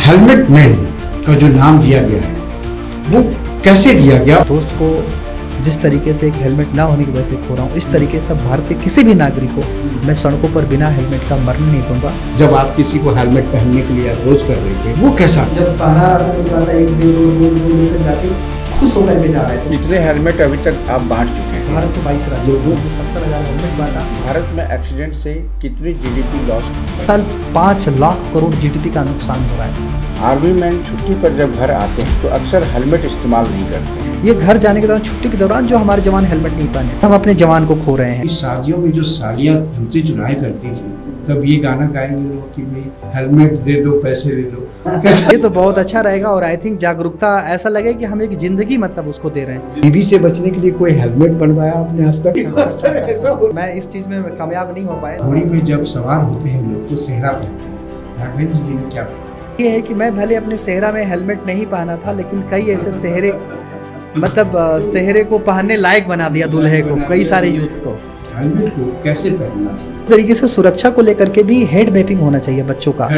Helmet man का जो नाम दिया गया है वो कैसे दिया गया? दोस्त को जिस तरीके से एक हेलमेट ना होने की वजह से खो रहा हूँ, इस तरीके से भारत के किसी भी नागरिक को मैं सड़कों पर बिना हेलमेट का मरने नहीं दूंगा। जब आप किसी को हेलमेट पहनने के लिए अप्रोच कर रहे थे वो कैसा? जब पहना रहा था निकाला एक दिन लेकर जाके खुश होकर के जा रहे थे। कितने हेलमेट अभी तक आप बांट चुके हैं? भारत को 22 राज्यों में 70,000 हेलमेट बांटा। भारत में एक्सीडेंट से कितनी जीडीपी लॉस? साल 5 लाख करोड़ जीडीपी का नुकसान हो रहा है। आर्मी मैन छुट्टी पर जब घर आते हैं तो अक्सर हेलमेट इस्तेमाल नहीं करते। ये घर जाने के दौरान, छुट्टी के दौरान जो हमारे जवान हेलमेट नहीं पहने, हम अपने जवान को खो रहे हैं। इस शादियों में जो सालियाँ जूते चुराया करती थी तब ये गाना गाएंगे लोग कि भाई हेलमेट दे दो पैसे दे दो। ये तो बहुत अच्छा रहेगा और आई थिंक जागरूकता ऐसा लगे कि हम एक जिंदगी मतलब उसको दे रहे हैं। टीबी से बचने के लिए कोई हेलमेट बनवाया आपने आज तक? मैं इस चीज में कामयाब नहीं हो पाया। घोड़ी में जब सवार होते हैं लोग तो सेहरा पहनते हैं, राघवेंद्र जी ने क्या पहना? ये है कि मैं भले अपने सेहरा में हेलमेट नहीं पहना था, लेकिन कई ऐसे सेहरे सेहरे को पहनने लायक बना दिया दूल्हे को, कई सारे यूथ को। हेलमेट को कैसे पहनना चाहिए? इस तरीके से सुरक्षा को लेकर के भी हेड मैपिंग होना चाहिए बच्चों का,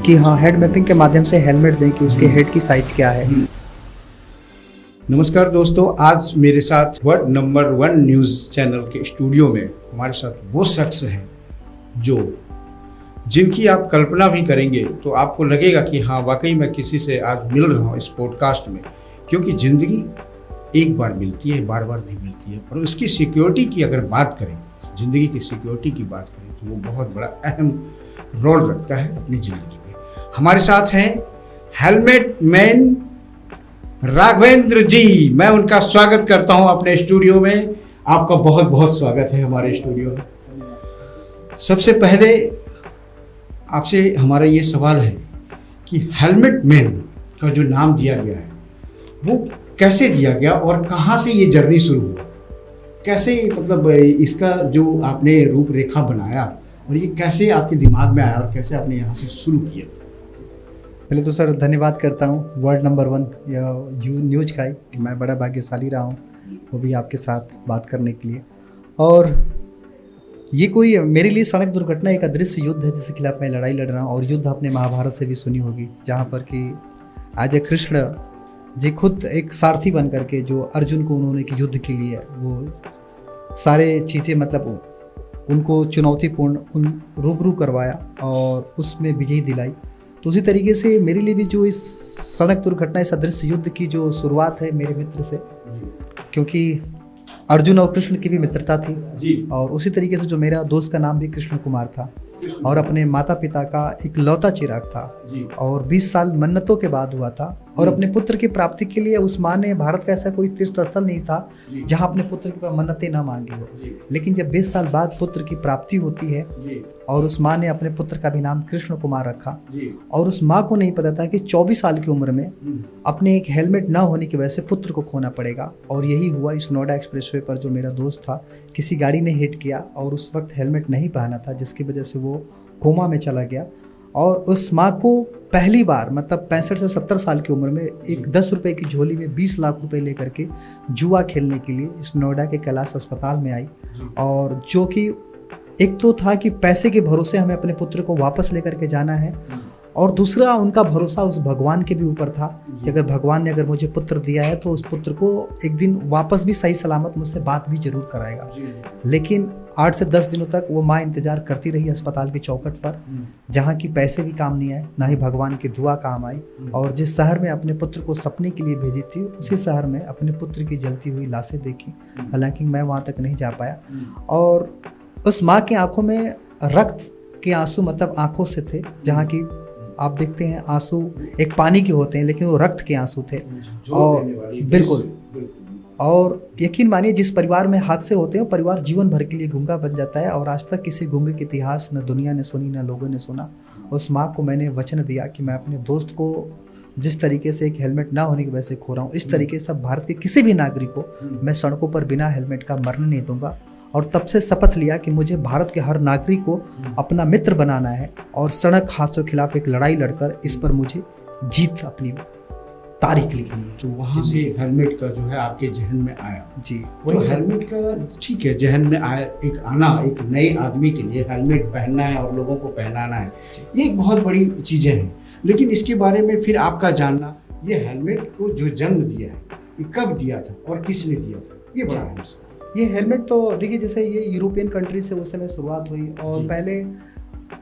कि हाँ हेड मैपिंग के माध्यम से हेलमेट दें कि उसके हेड की साइज क्या है। नमस्कार दोस्तों, आज मेरे साथ वर्ल्ड नंबर 1 न्यूज़ चैनल के स्टूडियो में हमारे साथ वो शख्स हैं जिनकी आप कल्पना भी करेंगे तो आपको लगेगा कि हाँ वाकई मैं किसी से आज मिल रहा हूँ इस पॉडकास्ट में, क्योंकि ज़िंदगी एक बार मिलती है, बार बार नहीं मिलती है। और उसकी सिक्योरिटी की अगर बात करें, ज़िंदगी की सिक्योरिटी की बात करें तो वो बहुत बड़ा अहम रोल रखता है अपनी ज़िंदगी में। हमारे साथ हैं हेलमेट मैन राघवेंद्र जी। मैं उनका स्वागत करता हूं अपने स्टूडियो में। आपका बहुत बहुत स्वागत है हमारे स्टूडियो में। सबसे पहले आपसे हमारा ये सवाल है कि हेलमेट मैन का जो नाम दिया गया है वो कैसे दिया गया और कहाँ से ये जर्नी शुरू हुआ? कैसे मतलब इसका जो आपने रूपरेखा बनाया और ये कैसे आपके दिमाग में आया और कैसे आपने यहाँ से शुरू किया? पहले तो सर धन्यवाद करता हूँ वर्ल्ड नंबर 1 या न्यूज का कि मैं बड़ा भाग्यशाली रहा हूँ वो भी आपके साथ बात करने के लिए। और ये कोई मेरे लिए सड़क दुर्घटना एक अदृश्य युद्ध है जिसके खिलाफ मैं लड़ाई लड़ रहा हूँ। और युद्ध आपने महाभारत से भी सुनी होगी, जहाँ पर कि आज कृष्ण जी खुद एक सारथी बन करके जो अर्जुन को उन्होंने कि युद्ध के लिए वो सारे चीज़ें मतलब उनको चुनौतीपूर्ण उन रूबरू करवाया और उसमें विजय दिलाई। तो उसी तरीके से मेरे लिए भी जो इस सड़क दुर्घटना, इस अदृश्य युद्ध की जो शुरुआत है मेरे मित्र से, क्योंकि अर्जुन और कृष्ण की भी मित्रता थी जी। और उसी तरीके से जो मेरा दोस्त का नाम भी कृष्ण कुमार था और अपने माता पिता का एक लौता चिराग था जी। और 20 साल मन्नतों के बाद हुआ था। और अपने पुत्र की प्राप्ति के लिए उस माँ ने, भारत का ऐसा कोई तीर्थ स्थल नहीं था जहाँ अपने पुत्र की मन्नतें ना मांगी हो, लेकिन जब 20 साल बाद पुत्र की प्राप्ति होती है और उस माँ ने अपने पुत्र का भी नाम कृष्ण कुमार रखा और उस माँ को नहीं पता था कि 24 साल की उम्र में अपने एक हेलमेट ना होने की वजह से पुत्र को खोना पड़ेगा। और यही हुआ इस नोएडा एक्सप्रेसवे पर। जो मेरा दोस्त था, किसी गाड़ी ने हिट किया और उस वक्त हेलमेट नहीं पहना था, जिसकी वजह से वो कोमा में चला गया। और उस माँ को पहली बार मतलब 65 से 70 साल की उम्र में एक 10 रुपए की झोली में 20 लाख रुपए लेकर के जुआ खेलने के लिए इस नोएडा के कैलाश अस्पताल में आई। और जो कि एक तो था कि पैसे के भरोसे हमें अपने पुत्र को वापस लेकर के जाना है, और दूसरा उनका भरोसा उस भगवान के भी ऊपर था कि अगर भगवान ने अगर मुझे पुत्र दिया है तो उस पुत्र को एक दिन वापस भी सही सलामत मुझसे बात भी जरूर कराएगा। लेकिन 8 से 10 दिनों तक वो माँ इंतजार करती रही अस्पताल की चौखट पर, जहाँ की पैसे भी काम नहीं आए, ना ही भगवान की दुआ काम आई। और जिस शहर में अपने पुत्र को सपने के लिए भेजी थी, उसी शहर में अपने पुत्र की जलती हुई लाशें देखी। हालांकि मैं वहाँ तक नहीं जा पाया। और उस माँ की आंखों में रक्त के आंसू मतलब आंखों से थे, जहाँ की आप देखते हैं आंसू एक पानी के होते हैं लेकिन वो रक्त के आंसू थे। और बिल्कुल, और यकीन मानिए जिस परिवार में हादसे होते हैं परिवार जीवन भर के लिए गूंगा बन जाता है। और आज तक किसी गूंगे के इतिहास न दुनिया ने सुनी न लोगों ने सुना। उस माँ को मैंने वचन दिया कि मैं अपने दोस्त को जिस तरीके से एक हेलमेट ना होने की वजह से खो रहा हूँ, इस तरीके से भारत के किसी भी नागरिक को मैं सड़कों पर बिना हेलमेट का मरने नहीं दूंगा। और तब से शपथ लिया कि मुझे भारत के हर नागरिक को अपना मित्र बनाना है और सड़क हादसों के खिलाफ एक लड़ाई लड़कर इस पर मुझे जीत अपनी तारीख लिखनी है। तो वहाँ से हेलमेट का जो है आपके जहन में आया। जी, तो हेलमेट का ठीक है, जहन में आया, एक आना, एक नए आदमी के लिए हेलमेट पहनना है और लोगों को पहनाना है, ये एक बहुत बड़ी चीज़ें हैं। लेकिन इसके बारे में फिर आपका जानना, ये हेलमेट को जो जन्म दिया है, ये कब दिया था और किसने दिया था, ये बताएं हमसे। ये हेलमेट तो देखिए, जैसे ये यूरोपियन कंट्री से उस समय शुरुआत हुई, और पहले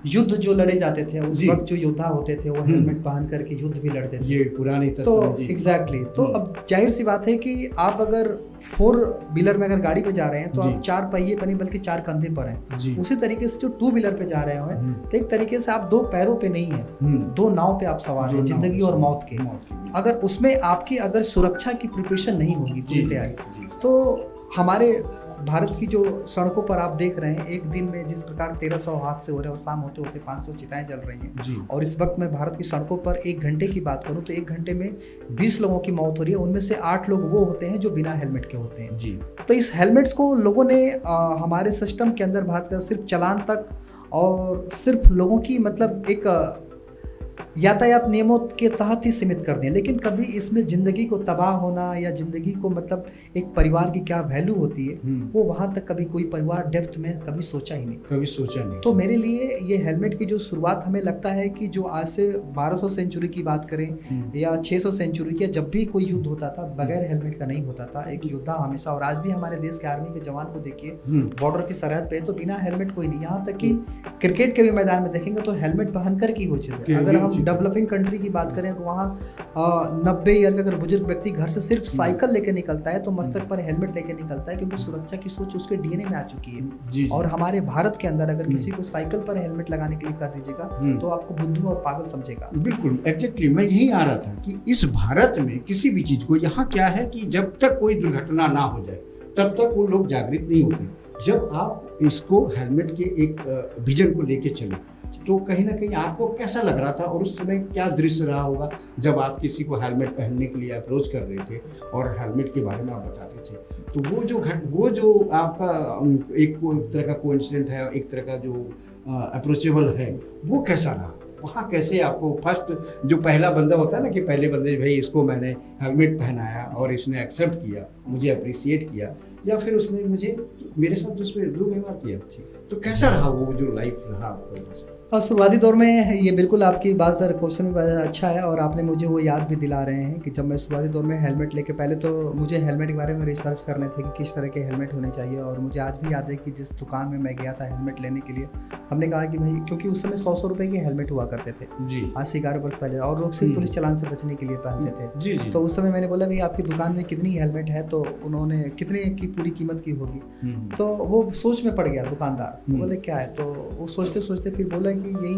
युद्ध जो लड़े जाते थे उस वक्त जो योद्धा होते थे वो हेलमेट पहन करके युद्ध भी लड़ते थे। ये पुरानी तो एग्जैक्टली तो अब जाहिर सी बात है कि आप अगर 4 व्हीलर में अगर गाड़ी पे जा रहे हैं तो आप 4 पहिए पर नहीं बल्कि 4 कंधे पर हैं। उसी तरीके से जो 2 व्हीलर पे जा रहे हो तो एक तरीके से आप 2 पैरों पे नहीं है, 2 नाव पे आप सवार हैं, जिंदगी और मौत के। अगर उसमें आपकी अगर सुरक्षा की प्रिपरेशन नहीं होगी, पूरी तैयारी, तो हमारे भारत की जो सड़कों पर आप देख रहे हैं, एक दिन में जिस प्रकार 1300 हादसे हो रहे हैं और शाम होते होते 500 चिताएं जल रही हैं, और इस वक्त मैं भारत की सड़कों पर 1 घंटे की बात करूं तो 1 घंटे में 20 लोगों की मौत हो रही है, उनमें से 8 लोग वो होते हैं जो बिना हेलमेट के होते हैं। तो इस हेलमेट्स को लोगों ने हमारे सिस्टम के अंदर भारत का सिर्फ चलान तक और सिर्फ लोगों की मतलब एक यातायात नियमों के तहत ही सीमित कर दिया, लेकिन कभी इसमें ज़िंदगी को तबाह होना या ज़िंदगी को मतलब एक परिवार की क्या वैल्यू होती है, वो वहाँ तक कभी कोई परिवार डेप्थ में कभी सोचा ही नहीं। तो मेरे लिए ये हेलमेट की जो शुरुआत हमें लगता है कि जो आज से 1200 सेंचुरी की बात करें या 600 सेंचुरी की, जब भी कोई युद्ध होता था बगैर हेलमेट का नहीं होता था। एक योद्धा हमेशा, और आज भी हमारे देश के आर्मी के जवान को देखिए, बॉर्डर की सरहद पे तो बिना हेलमेट कोई नहीं। यहाँ तक कि क्रिकेट के भी मैदान में देखेंगे तो हेलमेट पहन कर की वो चीज़ है। अगर हम डेवलपिंग कंट्री की बात करें तो वहाँ 90 ईयर का अगर बुजुर्ग व्यक्ति घर से सिर्फ साइकिल लेके निकलता है तो मस्तक पर हेलमेट लेके निकलता है, क्योंकि सुरक्षा की सोच उसके डीएनए में आ चुकी है। और हमारे भारत के अंदर अगर किसी को साइकिल पर हेलमेट लगाने के लिए कह दीजिएगा तो आपको बुद्धू और पागल समझेगा। बिल्कुल एग्जैक्टली, मैं यही आ रहा था कि इस भारत में किसी भी चीज़ को, यहाँ क्या है कि जब तक कोई दुर्घटना ना हो जाए तब तक वो लोग जागृत नहीं होते। जब आप इसको हेलमेट के एक विजन को लेके चले तो कहीं ना कहीं आपको कैसा लग रहा था और उस समय क्या दृश्य रहा होगा जब आप किसी को हेलमेट पहनने के लिए अप्रोच कर रहे थे और हेलमेट के बारे में आप बताते थे, तो वो जो आपका एक तरह का कोइंसिडेंट है, एक तरह का जो अप्रोचेबल है, वो कैसा रहा? वहाँ कैसे आपको फर्स्ट जो पहला बंदा होता है ना कि पहले बंदे भाई इसको मैंने हेलमेट पहनाया और इसने एक्सेप्ट किया, मुझे अप्रिशिएट किया, या फिर उसने मुझे मेरे साथ उसमें दुर्व्यवहार किया, तो कैसा रहा वो जो लाइफ रहा आपका? और शुरुआती दौर में ये बिल्कुल आपकी बात सर क्वेश्चन भी अच्छा है, और आपने मुझे वो याद भी दिला रहे हैं कि जब मैं शुरुआती दौर में हेलमेट लेके, पहले तो मुझे हेलमेट के बारे में रिसर्च करने थे कि किस तरह के हेलमेट होने चाहिए। और मुझे आज भी याद है कि जिस दुकान में मैं गया था हेलमेट लेने के लिए, हमने कहा कि भाई, क्योंकि उस समय 100 रुपये के हेलमेट हुआ करते थे आज से 11 वर्ष पहले, और लोग सिर्फ पुलिस चालान से बचने के लिए पहनते थे। तो उस समय मैंने बोला भाई आपकी दुकान में कितनी हेलमेट है, तो उन्होंने कितने की पूरी कीमत की होगी, तो वो सोच में पड़ गया दुकानदार, बोले क्या है, तो वो सोचते सोचते फिर बोला कि यही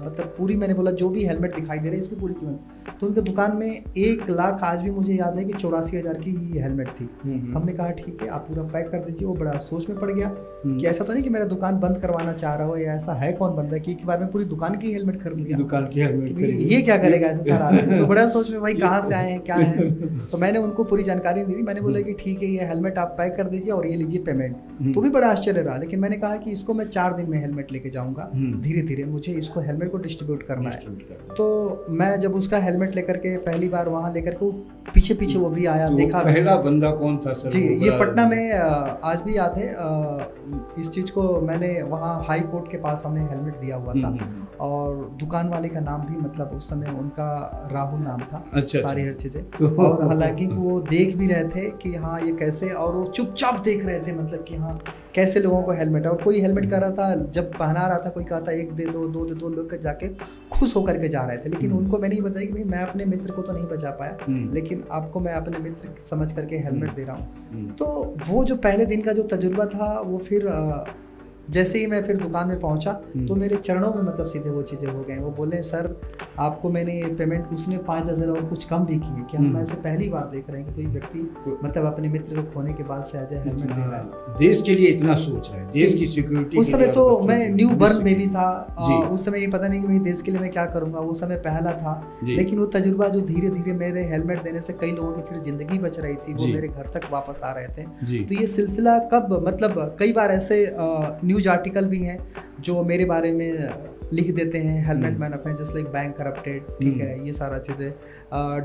मतलब पूरी, मैंने बोला जो भी हेलमेट दिखाई दे रहे हैं इसकी पूरी कीमत, तो उनके दुकान में 1 लाख, आज भी मुझे याद है कि 84,000 की हेलमेट थी। हमने कहा ठीक है आप पूरा पैक कर दीजिए। वो बड़ा सोच में पड़ गया कि ऐसा तो नहीं कि मेरा दुकान बंद करवाना चाह रहा हो, या ऐसा है कौन बंदा कि एक बार में पूरी दुकान की हेलमेट खरीद लिया, दुकान की हेलमेट ये क्या करेगा ऐसा सारा आदमी। तो बड़ा सोच में भाई कहाँ से आए हैं क्या है, तो मैंने उनको पूरी जानकारी दी। मैंने बोला कि ठीक है ये हेलमेट आप पैक कर दीजिए और ये लीजिए पेमेंट। तो भी बड़ा आश्चर्य रहा, लेकिन मैंने कहा कि इसको मैं 4 दिन में हेलमेट लेके जाऊंगा, धीरे धीरे मुझे इसको हेलमेट को डिस्ट्रीब्यूट करना है। तो मैं जब उसका हेलमेट लेकर के पहली बार वहाँ लेकर के पीछे पीछे वो भी आया, तो देखा। पहला बंदा कौन था सर? जी, ये पटना में आज भी याद है, इस चीज़ को मैंने वहाँ हाई कोर्ट के पास हमने हेलमेट दिया हुआ था, और दुकान वाले का नाम भी मतलब उस समय उनका राहुल नाम था। सारी हर चीज़ें, और हालांकि वो देख भी रहे थे कि हाँ ये कैसे, और वो चुपचाप देख रहे थे मतलब कि हाँ कैसे लोगों को हेलमेट, और कोई हेलमेट कर रहा था, जब पहना रहा था कोई कहा था 1 दे दो 2 दे दो, लोग जाके खुश होकर के जा रहे थे। लेकिन उनको मैंने ये बताया कि भाई मैं अपने मित्र को तो नहीं बचा पाया, लेकिन आपको मैं अपने मित्र समझ करके हेलमेट दे रहा हूँ। तो वो जो पहले दिन का जो तजुर्बा था, वो फिर जैसे ही मैं फिर दुकान में पहुंचा तो मेरे चरणों में मतलब सीधे वो चीज़ें हो गए। वो बोले सर आपको मैंने पेमेंट, उसने 5,000 और कुछ कम भी किए कि हम ऐसे पहली बार देख रहे हैं कि कोई व्यक्ति मतलब अपने मित्र को खोने के बाद से आज हेलमेट दे रहा है, देश के लिए इतना सोच रहा है, देश की सिक्योरिटी। उस समय तो मैं न्यू बर्न बेबी था, उस समय ये पता नहीं कि भाई देश के लिए मैं क्या करूँगा, वो समय पहला था। लेकिन वो तजुर्बा जो धीरे धीरे मेरे हेलमेट देने से कई लोगों की फिर जिंदगी बच रही थी, वो मेरे घर तक वापस आ रहे थे। तो ये सिलसिला कब, मतलब कई बार ऐसे न्यूज आर्टिकल भी हैं जो मेरे बारे में लिख देते हैं हेलमेट मैन अपने, जस्ट लाइक बैंक करप्टेड, ठीक है, ये सारा चीज़ें,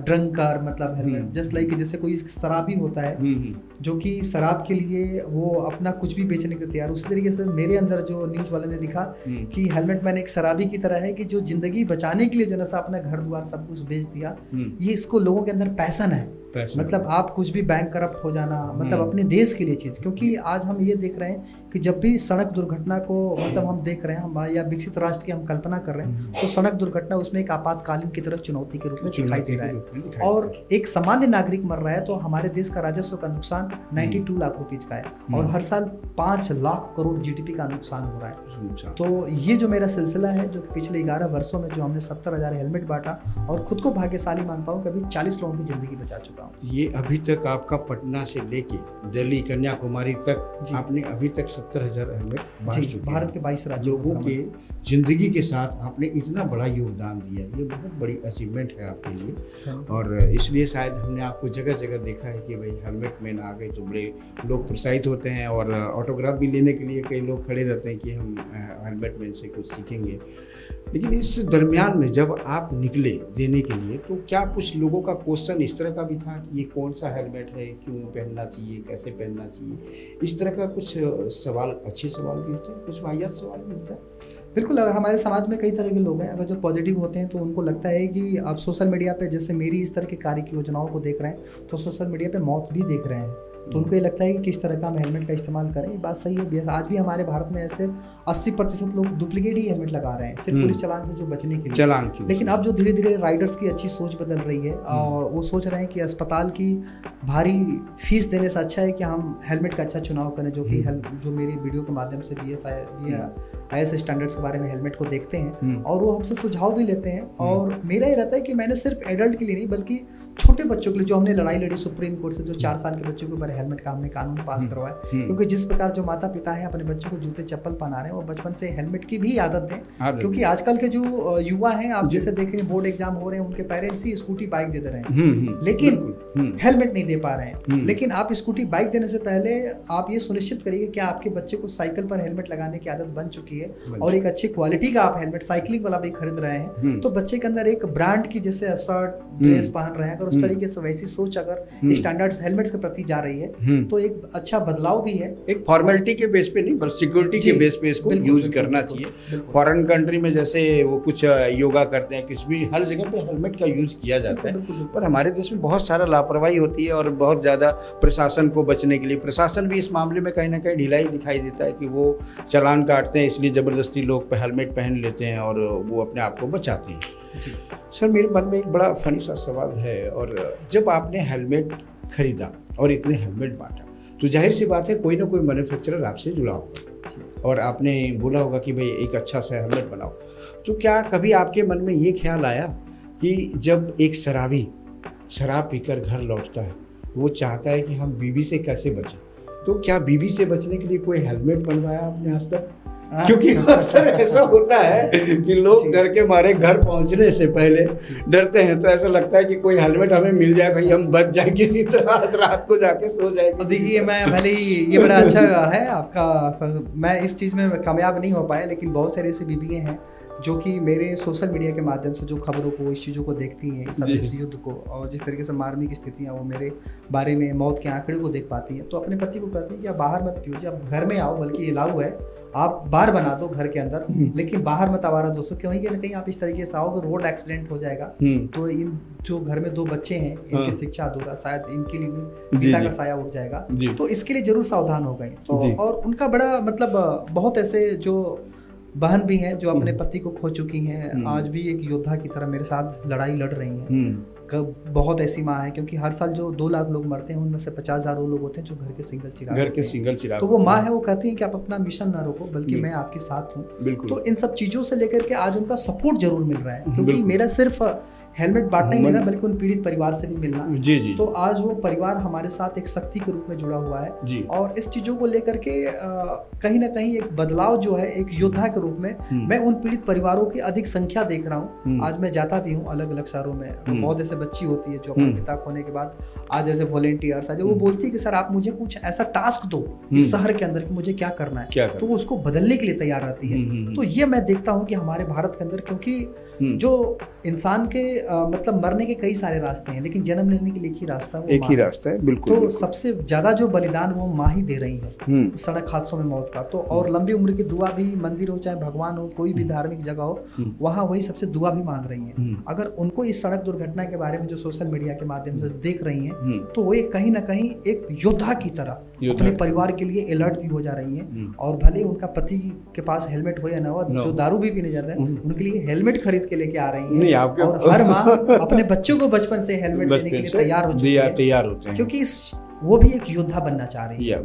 ड्रंकर मतलब हेलमेट, जस्ट लाइक जैसे कोई शराबी होता है जो कि शराब के लिए वो अपना कुछ भी बेचने को तैयार, उसी तरीके से मेरे अंदर जो न्यूज़ वाले ने लिखा कि हेलमेट मैन एक शराबी की तरह है कि जो जिंदगी बचाने के लिए जो नशा अपना घर द्वार सब कुछ बेच दिया, ये इसको लोगों के अंदर पैशन है, मतलब आप कुछ भी बैंक करप्ट हो जाना, मतलब अपने देश के लिए चीज़, क्योंकि आज हम ये देख रहे हैं कि जब भी सड़क दुर्घटना को मतलब हम देख रहे हैं, हम या विकसित राष्ट्र की हम कल्पना कर रहे हैं, तो सड़क दुर्घटना उसमें एक आपातकालीन की तरफ चुनौती के रूप में दिखाई दे रहा है, और एक सामान्य नागरिक मर रहा है तो हमारे देश का राजस्व का नुकसान 92 लाख रुपीज का है, और हर साल 5 लाख करोड़ जीडीपी का नुकसान हो रहा है। तो ये जो मेरा सिलसिला है, जो पिछले 11 वर्षों में जो हमने 70,000 हेलमेट बांटा, और खुद को भाग्यशाली मानता हूँ कि अभी 40 लोगों की जिंदगी बचा चुका हूँ। ये अभी तक आपका पटना से लेके दिल्ली कन्याकुमारी तक आपने अभी तक 70,000 हेलमेट बांट चुके हैं। भारत के 22 राज्यों लोगों के जिंदगी के साथ आपने इतना बड़ा योगदान दिया, ये बहुत बड़ी अचीवमेंट है आपके लिए, और इसलिए शायद हमने आपको जगह जगह देखा है कि भाई हेलमेट मैन आ गए तो बड़े लोग प्रोत्साहित होते हैं, और ऑटोग्राफ भी लेने के लिए कई लोग खड़े रहते हैं कि हम हेलमेट मैन से कुछ सीखेंगे। लेकिन इस दरमियान में जब आप निकले देने के लिए, तो क्या कुछ लोगों का क्वेश्चन इस तरह का भी था कि ये कौन सा हेलमेट है, क्यों पहनना चाहिए, कैसे पहनना चाहिए, इस तरह का कुछ सवाल, अच्छे सवाल भी होते हैं, कुछ वाहियात सवाल भी होता है? बिल्कुल, हमारे समाज में कई तरह के लोग हैं, अगर जो पॉजिटिव होते हैं तो उनको लगता है कि आप सोशल मीडिया पे जैसे मेरी इस तरह के कार्य की योजनाओं को देख रहे हैं, तो सोशल मीडिया पे मौत भी देख रहे हैं, तो उनको ये लगता है कि किस तरह का हम हेलमेट का इस्तेमाल करें। ये बात सही है, आज भी हमारे भारत में ऐसे 80% लोग डुप्लीकेट ही हेलमेट लगा रहे हैं, सिर्फ पुलिस चालान से जो बचने के लिए। लेकिन अब जो धीरे धीरे राइडर्स की अच्छी सोच बदल रही है, और वो सोच रहे हैं कि अस्पताल की भारी फीस देने से अच्छा है कि हम हेलमेट का अच्छा चुनाव करें, जो कि जो मेरी वीडियो के माध्यम से IAS स्टैंडर्ड्स के बारे में हेलमेट को देखते हैं, और वो हमसे सुझाव भी लेते हैं। और मेरा ये रहता है कि मैंने सिर्फ एडल्ट के लिए नहीं, बल्कि छोटे बच्चों के लिए, जो हमने लड़ाई लड़ी सुप्रीम कोर्ट से, जो 4 साल के बच्चों के ऊपर हेलमेट का हमने कानून पास करवाया, क्योंकि जिस प्रकार जो माता पिता हैं अपने बच्चों को जूते चप्पल पहना रहे हैं, वो बचपन से हेलमेट की भी आदत दें, क्योंकि आजकल के जो युवा हैं, आप जैसे देख रहे हैं बोर्ड एग्जाम हो रहे हैं, उनके पेरेंट्स ही स्कूटी बाइक दे रहे हैं, लेकिन हेलमेट नहीं दे पा रहे हैं। लेकिन आप स्कूटी बाइक देने से पहले आप ये सुनिश्चित करिए कि आपके बच्चे को साइकिल पर हेलमेट लगाने की आदत बन चुकी है, और एक अच्छी क्वालिटी का आप हेलमेट साइकिलिंग वाला भी खरीद रहे हैं, तो बच्चे के अंदर एक ब्रांड की जैसे शर्ट ड्रेस पहन रहे हैं, अगर उस तरीके से वैसी सोच अगर स्टैंडर्ड्स हेलमेट्स के प्रति जा रही है, तो एक अच्छा बदलाव भी है। एक फॉर्मेलिटी के बेस पे नहीं, बल्कि सिक्योरिटी के बेस पे इसको यूज करना चाहिए। फॉरेन कंट्री में जैसे वो कुछ योगा करते हैं, किसी भी हर जगह पे हेलमेट का यूज किया जाता है, पर हमारे देश में बहुत सारा लापरवाही होती है, और बहुत ज़्यादा प्रशासन को बचने के लिए, प्रशासन भी इस मामले में कहीं ना कहीं ढिलाई दिखाई देता है कि वो चालान काटते हैं, इसलिए ज़बरदस्ती लोग पे हेलमेट पहन लेते हैं और वो अपने आप को बचाते हैं। सर, मेरे मन में एक बड़ा फनी सा सवाल है, और जब आपने हेलमेट खरीदा और इतने हेलमेट बांटा, तो जाहिर सी बात है कोई ना कोई मैन्युफैक्चरर आपसे जुड़ा होगा, और आपने बोला होगा कि भाई एक अच्छा सा हेलमेट बनाओ। तो क्या कभी आपके मन में ये ख्याल आया कि जब एक शराबी शराब पीकर घर लौटता है, वो चाहता है कि हम बीवी से कैसे बचें, तो क्या बीवी से बचने के लिए कोई हेलमेट बनवाया आपने आज तक? क्योंकि अक्सर ऐसा होता है कि लोग डर के मारे घर पहुंचने से पहले डरते हैं, तो ऐसा लगता है कि कोई हेलमेट हमें मिल जाए, भाई हम बच जाए किसी तरह, रात को जाके सो जाए। तो देखिए, मैं भले ही ये बड़ा अच्छा है आपका, मैं इस चीज़ में कामयाब नहीं हो पाया, लेकिन बहुत सारे ऐसे बीवियाँ हैं जो कि मेरे सोशल मीडिया के माध्यम से जो खबरों को, इस चीज़ों को देखती हैं, इस युद्ध को, और जिस तरीके से मार्मिक स्थितियाँ वो मेरे बारे में मौत के आंकड़े को देख पाती हैं, तो अपने पति को कहती हैं कि आप बाहर मत पियो, आप घर में आओ, बल्कि अलाउ है, आप बार बना दो घर के अंदर, लेकिन बाहर मत आवारा दोस्तों, क्योंकि कहीं ना कहीं आप इस तरीके से आओगे, रोड एक्सीडेंट हो जाएगा, तो इन जो घर में 2 बच्चे हैं, इनकी शिक्षा अधूरा, शायद इनके लिए भी पिता का साया उठ जाएगा, तो इसके लिए जरूर सावधान हो गए। तो और उनका बड़ा मतलब बहुत ऐसे जो बहन भी हैं जो अपने पति को खो चुकी हैं, आज भी एक योद्धा की तरह मेरे साथ लड़ाई लड़ रही हैं। बहुत ऐसी माँ है, क्योंकि हर साल जो 2 लाख लोग मरते हैं, उनमें से 50,000 वो लोग होते हैं जो घर के सिंगल चिराग, तो वो माँ है, वो कहती है कि आप अपना मिशन ना रोको, बल्कि मैं आपके साथ हूँ। तो इन सब चीज़ों से लेकर के आज उनका सपोर्ट जरूर मिल रहा है, क्योंकि मेरा सिर्फ हेलमेट बांटना ही नहीं रहा, बल्कि उन पीड़ित परिवार से भी मिलना। जी जी। तो आज वो परिवार हमारे साथ एक शक्ति के रूप में जुड़ा हुआ है जी। और इस चीज़ों को लेकर के कहीं ना कहीं एक बदलाव जो है, एक योद्धा के रूप में मैं उन पीड़ित परिवारों की अधिक संख्या देख रहा हूँ। आज मैं जाता भी हूँ अलग अलग शहरों में, बहुत ऐसे बच्ची होती है जो अपने पिता खोने के बाद आज ऐसे वॉलेंटियर्स है, जो वो बोलती है कि सर आप मुझे कुछ ऐसा टास्क दो इस शहर के अंदर कि मुझे क्या करना है, तो वो उसको बदलने के लिए तैयार रहती है। तो ये मैं देखता हूँ कि हमारे भारत के अंदर, क्योंकि जो इंसान के मतलब मरने के कई सारे रास्ते हैं, लेकिन जन्म लेने के लिए एक ही रास्ता, वो एक ही रास्ता है। बिल्कुल। तो सबसे ज्यादा जो बलिदान वो माँ ही दे रही है सड़क हादसों में मौत का। तो और लंबी उम्र की दुआ भी, मंदिर हो चाहे भगवान हो, कोई भी धार्मिक जगह हो, वहाँ वही सबसे दुआ भी मांग रही है। अगर उनको इस सड़क दुर्घटना के बारे में जो सोशल मीडिया के माध्यम से देख रही हैं, तो वो कहीं ना कहीं एक योद्धा की तरह अपने परिवार के लिए अलर्ट भी हो जा रही हैं। और भले उनका पति के पास हेलमेट हो या ना हो, जो दारू भी पीने जाते हैं उनके लिए हेलमेट खरीद के लेके आ रही हैं। और हर माँ अपने बच्चों को बचपन से हेलमेट देने के लिए तैयार हो चुकी है, तैयार होते हैं, क्योंकि वो भी एक योद्धा बनना चाह रही है।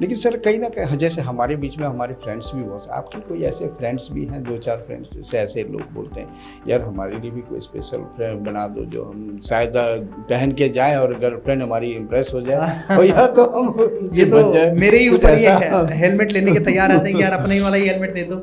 लेकिन सर कहीं ना कहीं जैसे हमारे बीच में हमारे फ्रेंड्स भी बहुत, आपके कोई ऐसे फ्रेंड्स भी हैं, 2-4 फ्रेंड्स जैसे ऐसे लोग बोलते हैं यार हमारे लिए भी कोई स्पेशल फ्रेंड बना दो जो हम शायद पहन के जाएं और गर्लफ्रेंड हमारी इम्प्रेस हो जाए, और या तो हम ये तो मेरे ही ऊपर ये हेलमेट लेने के तैयार रहते हैं कि यार अपने ही वाला ही हेलमेट दे दो।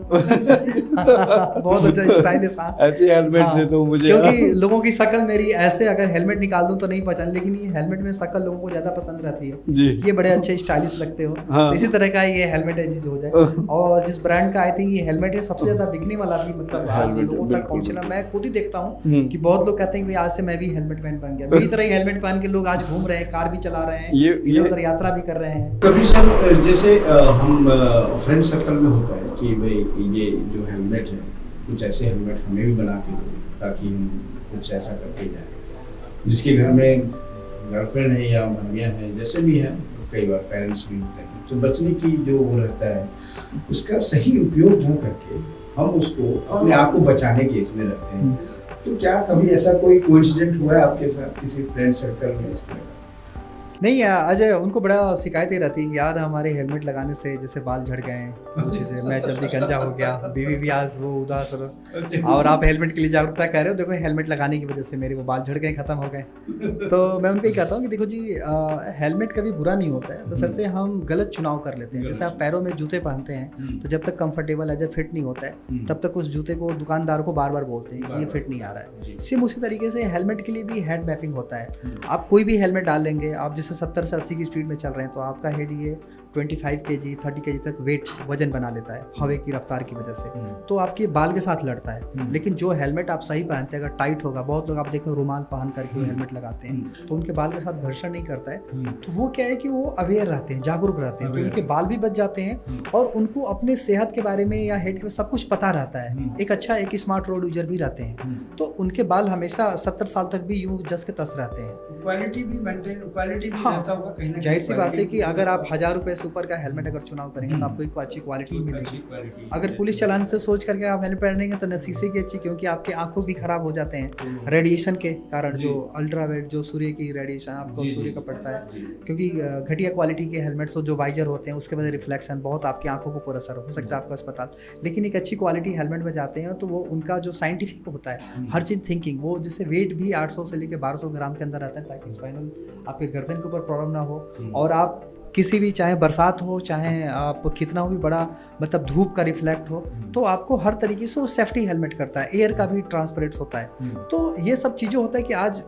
बहुत अच्छा स्टाइलिश, ऐसे हेलमेट दे दो मुझे, क्योंकि लोगों की शक्ल मेरी ऐसे, अगर हेलमेट निकाल दूं तो नहीं पहचान, लेकिन ये हेलमेट में शक्ल लोगों को ज्यादा पसंद रहती है जी। ये बड़े अच्छे स्टाइलिश लगते हो। तो इसी तरह का ये हेलमेट है चीज हो जाए। और जिस ब्रांड का आई थिंक ये हेलमेट है सबसे ज्यादा बिकने वाला भी, मतलब आज लोगों तक पहुंचना, मैं खुद ही देखता हूँ कि बहुत लोग कहते हैं कि आज से मैं भी हेलमेट मैन बन गया। मेरी तरह ही हेलमेट पहन के लोग आज घूम रहे हैं, कार भी चला रहे हैं, इधर उधर यात्रा भी कर रहे हैं। कभी सर जैसे हम फ्रेंड सर्कल में होता है कि भाई ये जो हेलमेट है, कुछ ऐसे हेलमेट हमें भी बना के दो ताकि हम कुछ ऐसा करके जाए, जिसके घर में गर्लफ्रेंड है या भाभियाँ हैं, जैसे भी हैं, कई बार पेरेंट्स भी होते हैं, तो बचने की जो वो रहता है उसका सही उपयोग न करके हम उसको अपने आप को बचाने के इसमें रखते हैं। तो क्या कभी ऐसा कोई कोइंसिडेंट हुआ है आपके साथ किसी फ्रेंड सर्कल में इस तरह का? नहीं अजय, उनको बड़ा शिकायतें रहती है यार हमारे हेलमेट लगाने से जैसे बाल झड़ गए, कुछ चीज़ें, मैं जल्दी गंजा हो गया, बीवी भी आज वो उदास हो, और आप हेलमेट के लिए जागरूकता कह रहे हो, देखो हेलमेट लगाने की वजह से मेरे वो बाल झड़ गए, ख़त्म हो गए। तो मैं उनको ही कहता हूँ कि देखो जी, हेलमेट कभी बुरा नहीं होता है, बशर्ते हम गलत चुनाव कर लेते हैं। जैसे आप पैरों में जूते पहनते हैं तो जब तक कंफर्टेबल एज ए फिट नहीं होता है तब तक उस जूते को दुकानदार को बार बार बोलते हैं कि ये फिट नहीं आ रहा है। सेम उसी तरीके से हेलमेट के लिए भी हेड मैपिंग होता है। आप कोई भी हेलमेट डाल लेंगे, आप जैसे 70 से 80 की स्पीड में चल रहे हैं तो आपका हेड ये 25 kg 30 kg तक वेट वजन बना लेता है हवा की रफ्तार की वजह से, तो आपके बाल के साथ लड़ता है। लेकिन जो हेलमेट आप सही पहनते हैं, अगर टाइट होगा, बहुत लोग आप देखो रुमाल पहन करके हेलमेट लगाते हैं तो उनके बाल के साथ घर्षण नहीं करता है, तो वो क्या है कि वो अवेयर रहते हैं, जागरूक रहते हैं, तो उनके बाल भी बच जाते हैं और उनको अपने सेहत के बारे में या हेड के सब कुछ पता रहता है। एक अच्छा एक स्मार्ट रोड यूजर भी रहते हैं, तो उनके बाल हमेशा 70 साल तक भी यूं जस के तस रहते हैं। क्वालिटी भी मेंटेन, क्वालिटी भी रहता होगा कहीं ना कहीं। जाहिर सी बात है कि अगर आप 1000 रुपए से ऊपर का हेलमेट अगर चुनाव करेंगे तो आपको एक अच्छी क्वालिटी मिलेगी। अगर पुलिस चालान से सोच करके आप हेलमेट पहनेंगे तो न शीशे की अच्छी, क्योंकि आपके आंखों भी खराब हो जाते हैं रेडिएशन के कारण, जो अल्ट्रावायलेट जो सूर्य की रेडिएशन आपको सूर्य का पड़ता है, क्योंकि घटिया क्वालिटी के हेलमेट्स जो वाइजर होते हैं उसके वजह रिफ्लेक्शन बहुत आपकी आंखों को पूरा असर हो सकता है आपका अस्पताल। लेकिन एक अच्छी क्वालिटी हेलमेट में जाते हैं तो वो उनका जो साइंटिफिक होता है हर चीज़ थिंकिंग, वो जैसे वेट भी 800 से लेकर 1200 ग्राम के अंदर रहता है ताकि स्पाइनल आपके गर्दन के ऊपर प्रॉब्लम ना हो, और आप किसी भी चाहे बरसात हो चाहे आप कितना भी बड़ा मतलब धूप का रिफ्लेक्ट हो तो आपको हर तरीके से वो सेफ्टी हेलमेट करता है। एयर का भी ट्रांसपेरेंस होता है। तो ये सब चीज़ें होता है कि आज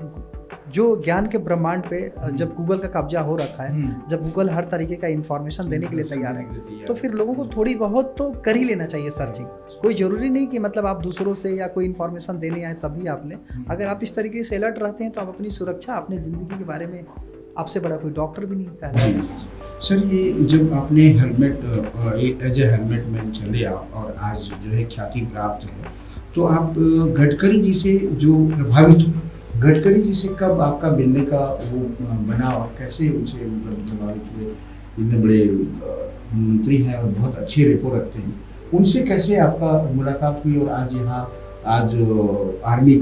जो ज्ञान के ब्रह्मांड पे जब गूगल का कब्जा हो रखा है, जब गूगल हर तरीके का इन्फॉर्मेशन देने के लिए तैयार है, तो फिर लोगों को थोड़ी बहुत तो कर ही लेना चाहिए सर्चिंग। कोई ज़रूरी नहीं कि मतलब आप दूसरों से या कोई इन्फॉर्मेशन देने आए तभी आप लें। अगर आप इस तरीके से अलर्ट रहते हैं तो आप अपनी सुरक्षा, अपनी ज़िंदगी के बारे में आपसे बड़ा कोई डॉक्टर भी नहीं कहता है। सर ये जब आपने helmet as a helmet man चले और आज जो है ख्याति प्राप्त है, तो आप गडकरी जी से जो प्रभावित हुए, गडकरी जी से कब आपका मिलने का वो बना और कैसे उनसे प्रभावित हुए? इतने बड़े मंत्री हैं और बहुत अच्छे रेपो रखते हैं, उनसे कैसे आपका मुलाकात हुई और आज यहाँ आज आर्मी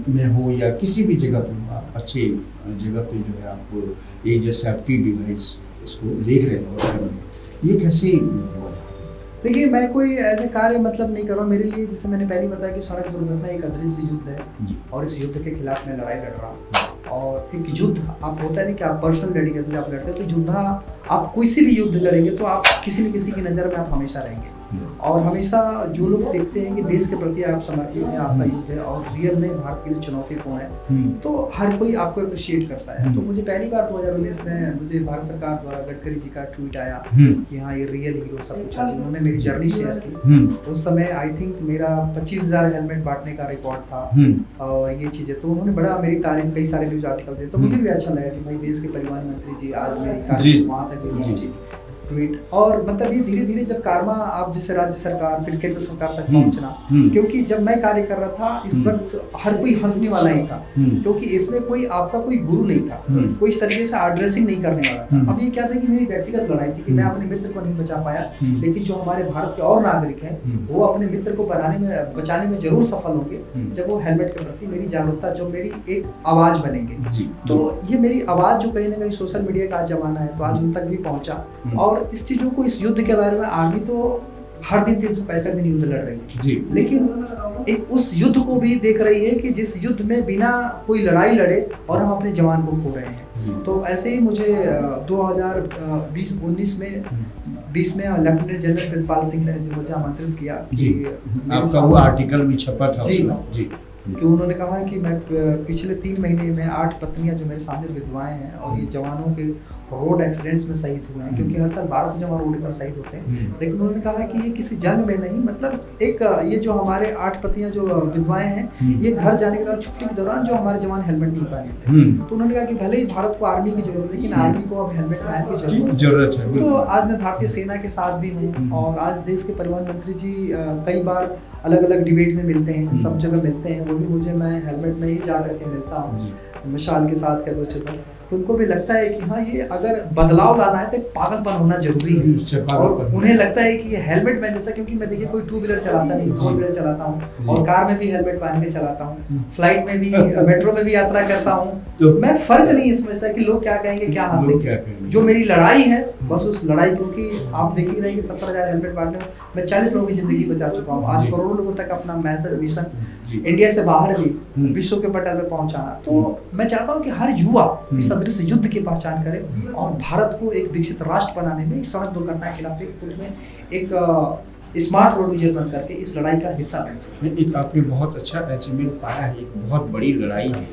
में हो या किसी भी जगह पर अच्छे जगह पे जो है आप ये जो सेफ्टी डिवाइस इसको देख रहे हो, ये कैसे हुआ? देखिए, मैं कोई ऐसे कार्य मतलब नहीं कर रहा हूँ। मेरे लिए, जैसे मैंने पहले बताया कि सड़क दुर्घटना एक अदृश्य युद्ध है और इस युद्ध के खिलाफ मैं लड़ाई लड़ रहा हूँ। और एक युद्ध आप होता है नहीं कि आप पर्सनल लड़ेंगे, जैसे आप लड़ते हैं, तो युद्ध आप कोई सी भी युद्ध लड़ेंगे तो आप किसी न किसी की नज़र में आप हमेशा रहेंगे। और हमेशा जो लोग देखते हैं कि देश के प्रति आप समर्पित हैं, आपका युद्ध है और रियल में भारत के लिए चुनौतीपूर्ण है, तो हर कोई आपको अप्रिशिएट करता है। तो मुझे पहली बार 2019 में मुझे भारत सरकार द्वारा गडकरी जी का ट्वीट आया कि हाँ, ये रियल हीरो सब कुछ है। उन्होंने मेरी जर्नी शेयर की। उस समय आई थिंक मेरा 25,000 हेलमेट बांटने का रिकॉर्ड था और ये चीज़ें, तो उन्होंने बड़ा मेरी तारीफ, कई सारे न्यूज आर्टिकल थे। तो मुझे भी अच्छा लगा कि भाई देश के परिवहन मंत्री जी आज मेरी कार्य वहाँ तक भी पहुंची ट्वीट। और मतलब ये धीरे धीरे जब कारमा आप जैसे राज्य सरकार फिर केंद्र सरकार तक पहुंचना, क्योंकि जब मैं कार्य कर रहा था इस वक्त हर कोई हंसने वाला ही था, क्योंकि इसमें कोई आपका कोई गुरु नहीं था, कोई इस तरीके से एड्रेसिंग नहीं करने वाला था। अब ये क्या था कि मेरी व्यक्तिगत लड़ाई थी कि मैं अपने मित्र को नहीं बचा पाया, लेकिन जो हमारे भारत के और नागरिक हैं वो अपने मित्र को बचाने में जरूर सफल होंगे जब वो हेलमेट के प्रति मेरी जागरूकता, जो मेरी एक आवाज बनेंगे। तो ये मेरी आवाज जो कहीं ना कहीं सोशल मीडिया का आज जमाना है, तो आज उन तक भी पहुंचा। और इस चीजों को, इस युद्ध के बारे में आर्मी तो हर दिन 365 दिन युद्ध लड़ रही है जी, लेकिन एक उस युद्ध को भी देख रही है कि जिस युद्ध में बिना कोई लड़ाई लड़े और हम अपने जवान को खो रहे हैं। तो ऐसे ही मुझे 2019 में 20 में लेफ्टिनेंट जनरल प्रितपाल सिंह ने मुझे आमंत्रित किया जी, आपका वो आर्टिकल भी छपा था जी जी, कि उन्होंने कहा कि मैं पिछले 3 महीने में 8 पत्नियां जो मेरे सामने विधवाएं हैं और ये जवानों के रोड एक्सीडेंट्स में शहीद हुए हैं, क्योंकि हर साल 1200 जवान रोड पर शहीद होते हैं। लेकिन उन्होंने कहा कि ये किसी जंग में नहीं, मतलब एक ये जो हमारे 8 पत्नियां जो विधवाएं हैं, ये घर जाने के दौरान, छुट्टी के दौरान जो हमारे जवान हेलमेट नहीं पहने थे, तो उन्होंने कहा कि भले ही भारत को आर्मी की जरूरत है, लेकिन आर्मी को अब हेलमेट पहनने की जरूरत है। तो आज मैं भारतीय सेना के साथ भी हूँ और आज देश के परिवहन मंत्री जी कई बार अलग अलग डिबेट में मिलते हैं, सब जगह मिलते हैं, वो भी मुझे, मैं हेलमेट में ही जा करके मिलता हूँ मिसाल के साथ कह लो। तो उनको भी लगता है कि हाँ, ये अगर बदलाव लाना है तो पागलपन होना जरूरी है। और उन्हें लगता है कि ये हेलमेट में, जैसा, क्योंकि मैं देखिए कोई 2 व्हीलर चलाता नहीं, 4 व्हीलर चलाता हूँ और कार में भी हेलमेट पहन के चलाता हूँ, फ्लाइट में भी, मेट्रो में भी यात्रा करता हूँ। तो मैं फर्क नहीं समझता कि लोग क्या कहेंगे, क्या हंसेंगे। जो मेरी लड़ाई है बस उस लड़ाई, क्योंकि आप देख ही रहे कि 70,000 हेलमेट बांटने में मैं 40 लोगों की जिंदगी बचा चुका हूँ। आज करोड़ों लोगों तक अपना मैसेज, मिशन इंडिया से बाहर भी विश्व के पटल पे पहुंचाना। तो मैं चाहता हूँ कि हर युवा इस सदृश युद्ध की पहचान करे और भारत को एक विकसित राष्ट्र बनाने में, एक सड़क दुर्घटना के खिलाफ एक खुद में एक स्मार्ट रोड यूजर बन करके इस लड़ाई का हिस्सा बन सके। एक आपने बहुत अच्छा अचीवमेंट पाया है, एक बहुत बड़ी लड़ाई है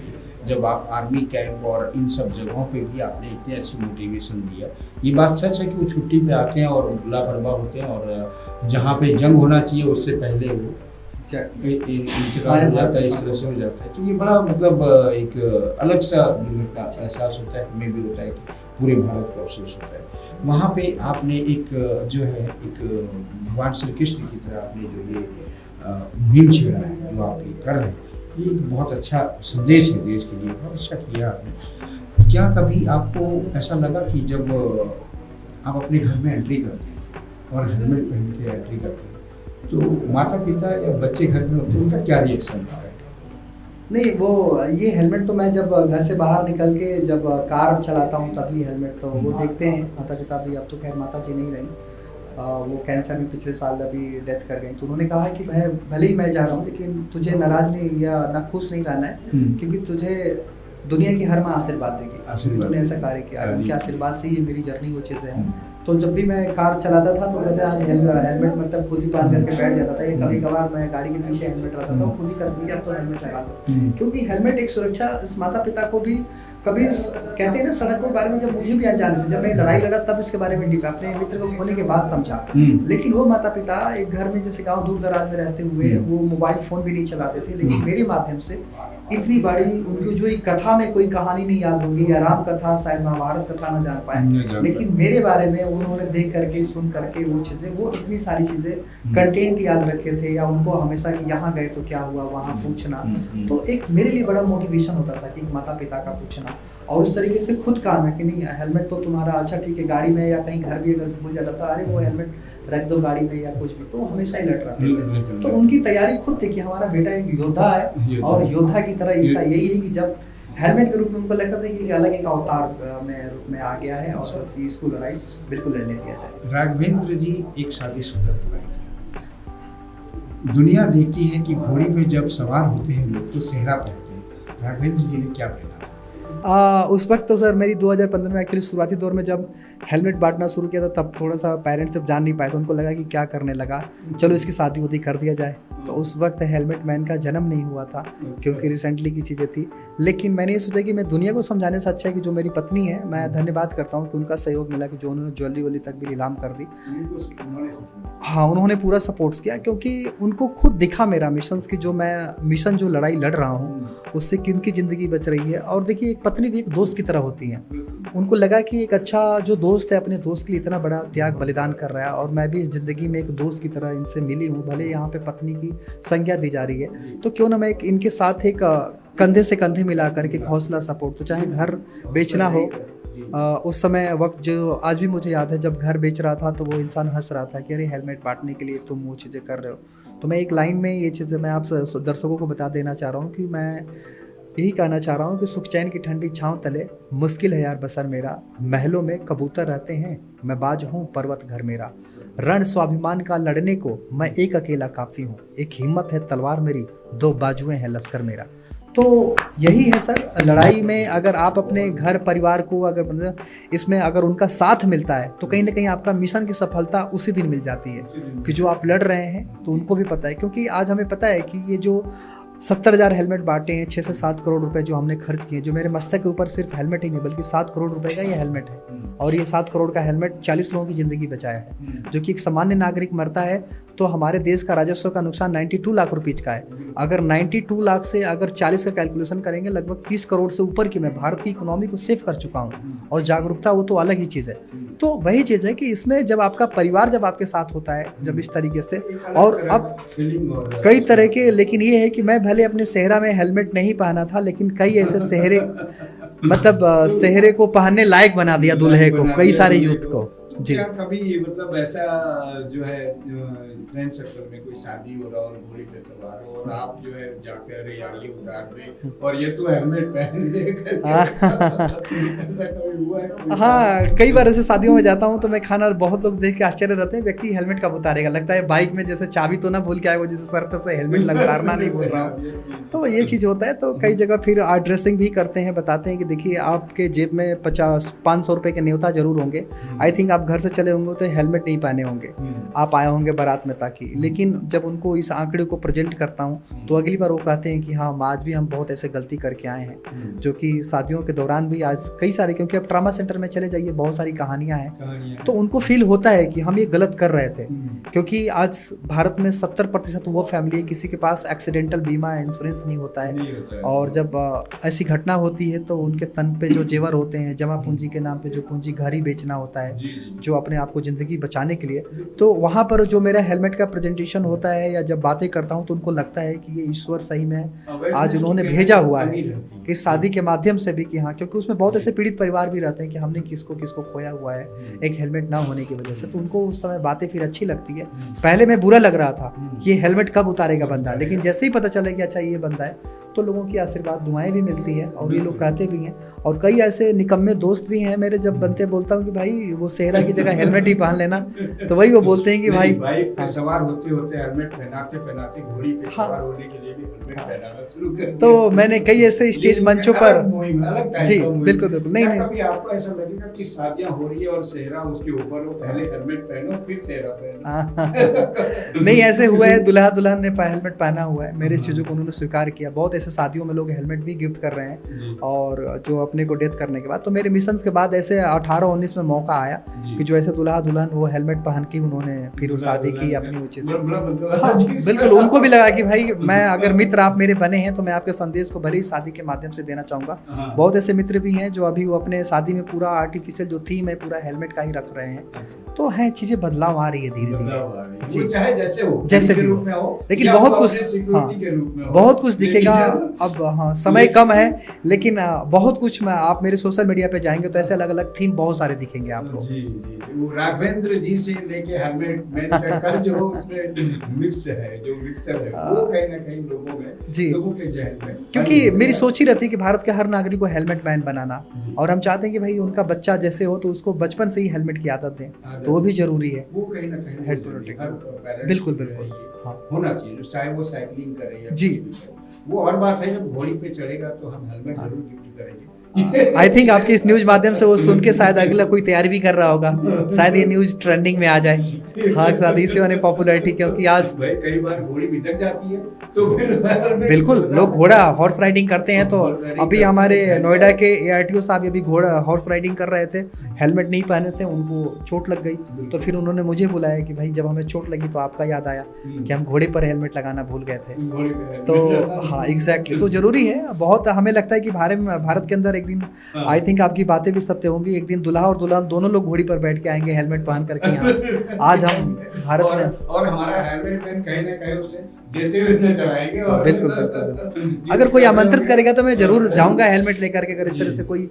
जब आप आर्मी कैंप और इन सब जगहों पे भी आपने इतने अच्छी मोटिवेशन दिया। ये बात सच है कि वो छुट्टी पे आते हैं और लापरवाह होते हैं और जहाँ पे जंग होना चाहिए उससे पहले वो इंतकाल हो जाता है, इस तरह से हो जाता है। तो ये बड़ा मतलब एक अलग सा दुर्घटना एहसास होता है, हमें भी होता है कि पूरे भारत को अफसोस होता है। वहाँ पे आपने एक जो है एक भगवान श्री कृष्ण की तरह आपने जो ये मुहिम छेड़ा है, जो आप ये कर रहे हैं, ये एक बहुत अच्छा संदेश है देश के लिए, बहुत अच्छा किया आपने। क्या कभी आपको ऐसा लगा कि जब आप अपने घर में एंट्री करते हैं और हेलमेट पहन के एंट्री करते हैं, तो माता पिता या बच्चे घर में होते हैं, उनका क्या रिएक्शन था? नहीं, वो ये हेलमेट तो मैं जब घर से बाहर निकल के जब कार चलाता हूँ तभी हेलमेट तो वो देखते हैं माता पिता भी। अब तो खैर माता जी नहीं रही, वो कैंसर में पिछले साल अभी डेथ कर गई। तो उन्होंने कहा कि भाई भले ही मैं जा रहा हूँ, लेकिन तुझे नाराज नहीं या नाखुश नहीं रहना है, क्योंकि तुझे दुनिया की हर माँ आशीर्वाद देगी, तूने ऐसा कार्य किया। उनके आशीर्वाद से ये मेरी जर्नी वो चीज़ें हैं। तो जब भी मैं कार चलाता था तो कहते आज हेलमेट मतलब खुद ही बांध करके बैठ जाता था। ये कभी कभार मैं गाड़ी के पीछे हेलमेट रहता था, वो खुद ही करती है अब तो हेलमेट लगा लो, क्योंकि हेलमेट एक सुरक्षा। इस माता पिता को भी कभी कहते हैं ना, सड़क के बारे में जब मुझे भी जाने थे, जब मैं लड़ाई लड़ा तब इसके बारे में डीप अपने मित्र को होने के बाद समझा। लेकिन वो माता पिता एक घर में जैसे गांव दूर दराज में रहते हुए वो मोबाइल फोन भी नहीं चलाते थे, लेकिन मेरे माध्यम से इतनी बड़ी उनकी जो एक कथा में कोई कहानी नहीं याद होगी या राम कथा, शायद महाभारत कथा न जान पाए, लेकिन मेरे बारे में उन्होंने देख करके, सुन करके वो चीज़ें, वो इतनी सारी चीज़ें कंटेंट याद रखे थे, या उनको हमेशा कि यहाँ गए तो क्या हुआ, वहाँ पूछना। तो एक मेरे लिए बड़ा मोटिवेशन होता था कि माता पिता का पूछना और उस तरीके से खुद कहना कि नहीं हेलमेट तो तुम्हारा अच्छा ठीक है, गाड़ी में या कहीं घर भी अगर भूल जाता था, अरे वो हेलमेट रख दो गाड़ी में या कुछ भी, तो हमेशा ही लड़ रहे थे। तो उनकी तैयारी खुद थी कि हमारा बेटा एक योद्धा है और योद्धा की तरह इसका यही है कि जब हेलमेट के रूप में उनको लगता था कि अलग एक अवतार में रूप में आ गया है और बस इसको लड़ाई बिल्कुल लड़ने दिया जाए। राघवेंद्र जी एक शादीशुदा बुलाई है। दुनिया देखती है कि घोड़ी पे जब सवार होते हैं लोग तो सेहरा पहनते हैं, राघवेंद्र जी ने क्या पहना था? उस वक्त तो सर मेरी 2015 में एक्चुअली शुरुआती दौर में जब हेलमेट बांटना शुरू किया था तब थोड़ा सा पेरेंट्स जब जान नहीं पाए तो उनको लगा कि क्या करने लगा, चलो इसकी शादी होती कर दिया जाए। तो उस वक्त हेलमेट मैन का जन्म नहीं हुआ था क्योंकि रिसेंटली की चीज़ें थी। लेकिन मैंने ये सोचा कि मैं दुनिया को समझाने से अच्छा है कि जो मेरी पत्नी है, मैं धन्यवाद करता हूँ कि उनका सहयोग मिला कि जो उन्होंने ज्वेलरी वॉली तक भी नीलाम कर दी। हाँ, उन्होंने पूरा सपोर्ट्स किया क्योंकि उनको खुद दिखा मेरा मिशन की जो लड़ाई लड़ रहा हूँ उससे किन की ज़िंदगी बच रही है। और देखिए एक पत्नी भी एक दोस्त की तरह होती है। उनको लगा कि एक अच्छा जो दोस्त है अपने दोस्त के लिए इतना बड़ा त्याग बलिदान कर रहा है और मैं भी इस ज़िंदगी में एक दोस्त की तरह इनसे मिली हूँ, भले यहाँ पे पत्नी की संज्ञा दी जा रही है तो क्यों ना मैं इनके साथ एक कंधे से कंधे मिला करके एक हौसला सपोर्ट, तो चाहे घर बेचना हो उस समय वक्त जो आज भी मुझे याद है जब घर बेच रहा था तो वो इंसान हंस रहा था कि अरे हेलमेट बांटने के लिए तुम वो चीज़ें कर रहे हो। तो मैं एक लाइन में ये चीज़ें मैं आप दर्शकों को बता देना चाह रहा हूँ कि मैं यही कहना चाह रहा हूँ कि सुख चैन की ठंडी छाँव तले मुश्किल है यार बसर मेरा, महलों में कबूतर रहते हैं मैं बाज हूँ पर्वत घर मेरा, रण स्वाभिमान का लड़ने को मैं एक अकेला काफ़ी हूँ, एक हिम्मत है तलवार मेरी, दो बाजुएं हैं लश्कर मेरा। तो यही है सर, लड़ाई में अगर आप अपने घर परिवार को अगर मतलब इसमें अगर उनका साथ मिलता है तो कहीं ना कहीं आपका मिशन की सफलता उसी दिन मिल जाती है कि जो आप लड़ रहे हैं तो उनको भी पता है। क्योंकि आज हमें पता है कि ये जो 70,000 हेलमेट बांटे हैं, 6 से 7 करोड़ रुपए जो हमने खर्च किए, जो मेरे मस्तक के ऊपर सिर्फ हेलमेट ही नहीं बल्कि 7 करोड़ रुपए का ये हेलमेट है और ये 7 करोड़ का हेलमेट 40 लोगों की ज़िंदगी बचाया है। जो कि एक सामान्य नागरिक मरता है तो हमारे देश का राजस्व का नुकसान 92 लाख रुपीज़ का है। अगर 92 लाख से अगर 40 का कैलकुलेशन करेंगे लगभग 30 करोड़ से ऊपर की मैं भारत की इकोनॉमी को सेव कर चुका हूँ और जागरूकता वो तो अलग ही चीज़ है। तो वही चीज़ है कि इसमें जब आपका परिवार जब आपके साथ होता है जब इस तरीके से, और अब कई तरह के, लेकिन ये है कि मैं भले अपने सेहरा में हेलमेट नहीं पहना था लेकिन कई ऐसे सेहरे मतलब सेहरे को पहनने लायक बना दिया दूल्हे को, कई सारे यूथ को। जी, क्या कभी मतलब ऐसा जो है फ्रेंड सर्कल में कोई शादी हो रहा और घोड़ी पे सवार हो और आप जो है जाके अरे यार ये उतार दे और ये तो हेलमेट पहन ले, ऐसा कभी हुआ है? हाँ, कई बार ऐसे शादियों में जाता हूँ तो मैं खाना, बहुत लोग देख के आश्चर्य रहते हैं व्यक्ति हेलमेट कब उतारेगा, लगता है बाइक में जैसे चाबी तो ना भूल के आए वो, जैसे सर पे से हेलमेट उतारना नहीं भूल रहा हूँ। तो ये चीज़ होता है। तो कई जगह फिर ड्रेसिंग भी करते हैं, बताते हैं कि देखिए आपके जेब में 500 रुपये के न्योता जरूर होंगे, आई थिंक आप घर से चले होंगे तो हेलमेट नहीं पहने होंगे, आप आए होंगे बारात में ताकि, लेकिन जब उनको इस आंकड़े को प्रेजेंट करता हूँ तो अगली बार वो कहते हैं कि हाँ आज भी हम बहुत ऐसे गलती करके आए हैं, जो कि शादियों के दौरान भी आज कई सारे, क्योंकि अब ट्रामा सेंटर में चले जाइए बहुत सारी कहानियाँ हैं तो उनको फील होता है कि हम ये गलत कर रहे थे। क्योंकि आज भारत में 70% वो फैमिली है किसी के पास एक्सीडेंटल बीमा इंश्योरेंस नहीं होता है और जब ऐसी घटना होती है तो उनके तन पे जो जेवर होते हैं, जमा पूंजी के नाम पे जो पूंजी घर ही बेचना होता है जो अपने आप को ज़िंदगी बचाने के लिए, तो वहाँ पर जो मेरा हेलमेट का प्रेजेंटेशन होता है या जब बातें करता हूँ तो उनको लगता है कि ये ईश्वर सही में आज उन्होंने भेजा हुआ है इस शादी के माध्यम से भी कि हाँ, क्योंकि उसमें बहुत ऐसे पीड़ित परिवार भी रहते हैं कि हमने किसको किसको खोया हुआ है एक हेलमेट ना होने की वजह से, तो उनको उस समय बातें फिर अच्छी लगती है। पहले मैं बुरा लग रहा था कि ये हेलमेट कब उतारेगा बंदा, लेकिन जैसे ही पता चला कि अच्छा ये बंदा है तो लोगों की आशीर्वाद दुआएं भी मिलती है और ये लोग कहते भी हैं। और कई ऐसे निकम्मे दोस्त भी हैं मेरे, जब बनते बोलता हूँ कि भाई वो सेहरा की जगह हेलमेट ही पहन लेना तो वही वो बोलते हैं कि भाई बाइक पे सवार होते होते हेलमेट पहनाते पहनाते घोड़ी पे सवार होने के लिए भी हेलमेट पहनाना शुरू कर दिया। तो मैंने कई ऐसे स्टेज मंचों पर जी बिल्कुल बिल्कुल नहीं कभी आपको ऐसा लगेगा कि शादियां हो रही है और सेहरा उसके ऊपर हो, पहले हेलमेट पहनो फिर सेहरा पहनो? नहीं, ऐसे हुआ है, दुल्हा दुल्हन ने हेलमेट पहना हुआ है, मेरे इस चीज़ों को उन्होंने स्वीकार किया। बहुत ऐसे शादियों में लोग हेलमेट भी गिफ्ट कर रहे हैं और जो अपने को डेथ करने के बाद, तो मेरे मिशन के बाद ऐसे 18-19 में मौका आया कि जो ऐसे दुल्हा दुल्हन वो हेलमेट पहन के उन्होंने फिर वो शादी की अपनी वो चीज़। बिल्कुल, उनको भी लगा कि भाई मैं अगर मित्र आप मेरे बने हैं तो मैं आपके संदेश को भले ही शादी के माध्यम से देना चाहूँगा। बहुत ऐसे मित्र भी हैं जो अभी वो अपने शादी में पूरा आर्टिफिशियल जो थीम है पूरा हेलमेट का ही रख रहे हैं। तो है चीज़ें बदलाव आ रही है धीरे धीरे जी, चाहे जैसे हो, जैसे भी रूप में हो, लेकिन बहुत कुछ, हाँ बहुत कुछ दिखेगा। अब हाँ समय कम है, लेकिन बहुत कुछ मैं आप मेरे सोशल मीडिया पे जाएंगे तो ऐसे अलग अलग थीम बहुत सारे दिखेंगे आपको। जी जी, वो राघवेंद्र जी से लेके हेलमेट मैन तक जो उसमें मिक्स है, जो मिक्सर है वो कहीं ना कहीं लोगों में, लोगों के जहन में, क्योंकि मेरी सोच ही रहती है कि भारत के हर नागरिक को हेलमेट मैन बनाना, और हम चाहते हैं कि भाई उनका बच्चा जैसे हो तो उसको बचपन से ही हेलमेट की आदत दें, तो वो भी जरूरी है। वो कहीं ना कहीं हेड प्रोटेक्टर बिल्कुल बिल्कुल हाँ होना चाहिए, चाहे वो साइकिलिंग करे या जी। वो और बात है, जब घोड़ी पे चढ़ेगा तो हम हेलमेट जरूर गिफ्ट करेंगे। आई थिंक आपके इस न्यूज माध्यम से वो सुन के शायद अगला कोई तैयारी भी कर रहा होगा, शायद ये न्यूज ट्रेंडिंग में आ जाए। हाँ शादी से होने पॉपुलैरिटी, क्योंकि आज भाई कई बार घोड़ी भिटक जाती है तो फिर बिल्कुल लोग घोड़ा हॉर्स राइडिंग करते हैं। तो अभी हमारे नोएडा के ARTO साहब अभी घोड़ा हॉर्स राइडिंग कर रहे थे, हेलमेट नहीं पहने थे, उनको चोट लग गई, तो फिर उन्होंने मुझे बुलाया कि भाई जब हमें चोट लगी तो आपका याद आया कि हम घोड़े पर हेलमेट लगाना भूल गए थे। तो हाँ एग्जैक्टली, तो जरूरी है बहुत। हमें लगता है कि भारत के अंदर एक दिन आई थिंक आपकी बातें भी सत्य होंगी, एक दिन दूल्हा और दुल्हन दोनों लोग घोड़ी पर बैठ के आएंगे हेलमेट पहन करके यहाँ। आज हम भारत में और हमारा हेलमेट मैन कहीं ना कहीं उसे देते हुए नजर आएंगे। और बिल्कुल बिल्कुल, अगर कोई आमंत्रित करेगा तो मैं जरूर जाऊंगा हेलमेट लेकर के, अगर इस तरह से कोई